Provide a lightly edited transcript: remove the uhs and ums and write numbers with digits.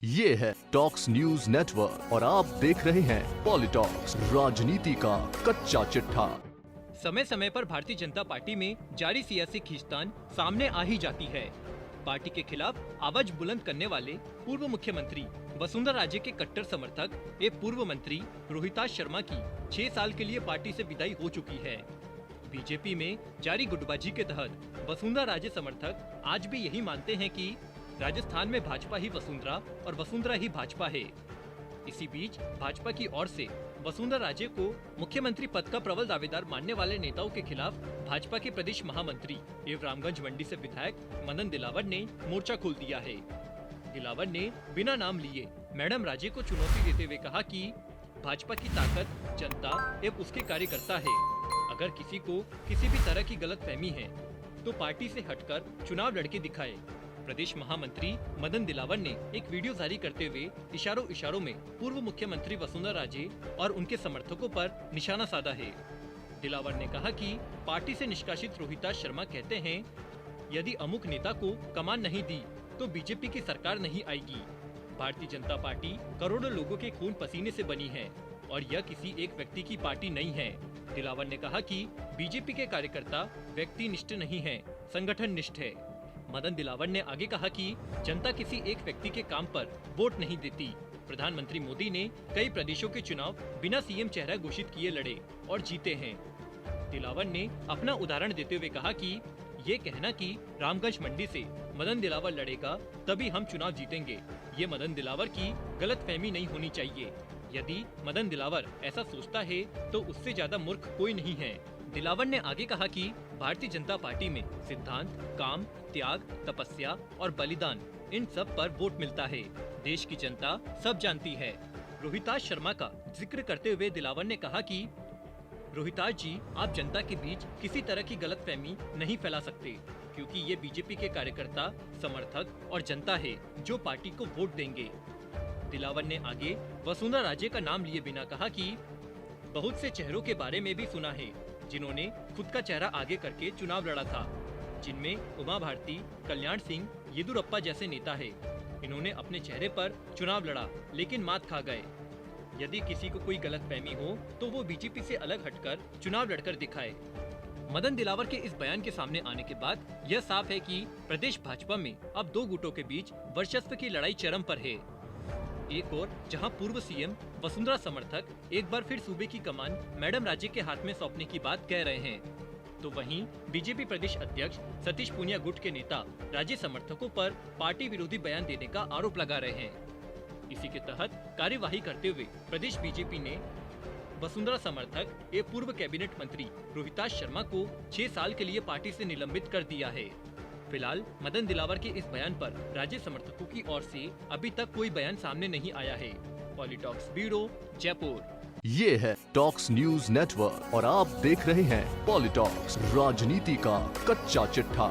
ये है talks news network और आप देख रहे हैं पॉलिटॉक्स, राजनीति का कच्चा चिट्ठा। समय समय पर भारतीय जनता पार्टी में जारी सियासी खींचतान सामने आ ही जाती है। पार्टी के खिलाफ आवाज बुलंद करने वाले पूर्व मुख्यमंत्री वसुंधरा राजे के कट्टर समर्थक एवं पूर्व मंत्री रोहिताश शर्मा की 6 साल के लिए पार्टी से विदाई हो चुकी है। बीजेपी में जारी गुटबाजी के तहत वसुंधरा राजे समर्थक आज भी यही मानते हैं कि राजस्थान में भाजपा ही वसुंधरा और वसुंधरा ही भाजपा है। इसी बीच भाजपा की ओर से वसुंधरा राजे को मुख्यमंत्री पद का प्रबल दावेदार मानने वाले नेताओं के खिलाफ भाजपा के प्रदेश महामंत्री एवं रामगंज मंडी से विधायक मदन दिलावर ने मोर्चा खोल दिया है। दिलावर ने बिना नाम लिए मैडम राजे को चुनौती देते हुए कहा कि भाजपा की ताकत जनता एवं उसके कार्यकर्ता है। अगर किसी को किसी भी तरह की गलतफहमी है तो पार्टी से हटकर चुनाव लड़के दिखाए। प्रदेश महामंत्री मदन दिलावर ने एक वीडियो जारी करते हुए इशारों में पूर्व मुख्यमंत्री वसुंधरा राजे और उनके समर्थकों पर निशाना साधा है। दिलावर ने कहा कि पार्टी से निष्कासित रोहिताश शर्मा कहते हैं, यदि अमुक नेता को कमान नहीं दी तो बीजेपी की सरकार नहीं आएगी। भारतीय जनता पार्टी करोड़ों लोगों के खून पसीने से बनी है और यह किसी एक व्यक्ति की पार्टी नहीं है। दिलावर ने कहा कि बीजेपी के कार्यकर्ता व्यक्ति निष्ठ नहीं है, संगठन निष्ठ है। मदन दिलावर ने आगे कहा कि जनता किसी एक व्यक्ति के काम पर वोट नहीं देती। प्रधानमंत्री मोदी ने कई प्रदेशों के चुनाव बिना सीएम चेहरा घोषित किए लड़े और जीते हैं। दिलावर ने अपना उदाहरण देते हुए कहा कि ये कहना कि रामगंज मंडी से मदन दिलावर लड़ेगा तभी हम चुनाव जीतेंगे, ये मदन दिलावर की गलतफहमी नहीं होनी चाहिए। यदि मदन दिलावर ऐसा सोचता है तो उससे ज्यादा मूर्ख कोई नहीं है। दिलावर ने आगे कहा कि भारतीय जनता पार्टी में सिद्धांत, काम, त्याग, तपस्या और बलिदान, इन सब पर वोट मिलता है। देश की जनता सब जानती है। रोहिताश शर्मा का जिक्र करते हुए दिलावर ने कहा कि रोहिताश जी, आप जनता के बीच किसी तरह की गलतफहमी नहीं फैला सकते, क्योंकि ये बीजेपी के कार्यकर्ता, समर्थक और जनता है जो पार्टी को वोट देंगे। दिलावर ने आगे वसुंधरा राजे का नाम लिए बिना कहा कि बहुत से चेहरों के बारे में भी सुना है जिन्होंने खुद का चेहरा आगे करके चुनाव लड़ा था, जिनमें उमा भारती, कल्याण सिंह, येदुरप्पा जैसे नेता है। इन्होंने अपने चेहरे पर चुनाव लड़ा लेकिन मात खा गए। यदि किसी को कोई गलतफहमी हो तो वो बीजेपी से अलग हटकर चुनाव लड़कर दिखाए। मदन दिलावर के इस बयान के सामने आने के बाद यह साफ है कि प्रदेश भाजपा में अब दो गुटों के बीच वर्चस्व की लड़ाई चरम पर है। एक और जहां पूर्व सीएम वसुंधरा समर्थक एक बार फिर सूबे की कमान मैडम राजे के हाथ में सौंपने की बात कह रहे हैं, तो वहीं बीजेपी प्रदेश अध्यक्ष सतीश पूनिया गुट के नेता राजे समर्थकों पर पार्टी विरोधी बयान देने का आरोप लगा रहे हैं। इसी के तहत कार्यवाही करते हुए प्रदेश बीजेपी ने वसुंधरा समर्थक एवं पूर्व कैबिनेट मंत्री रोहिताश शर्मा को 6 साल के लिए पार्टी से निलंबित कर दिया है। फिलहाल मदन दिलावर के इस बयान पर राज्य समर्थकों की ओर से अभी तक कोई बयान सामने नहीं आया है। पॉलिटॉक्स ब्यूरो, जयपुर। ये है टॉक्स न्यूज नेटवर्क और आप देख रहे हैं पॉलिटॉक्स, राजनीति का कच्चा चिट्ठा।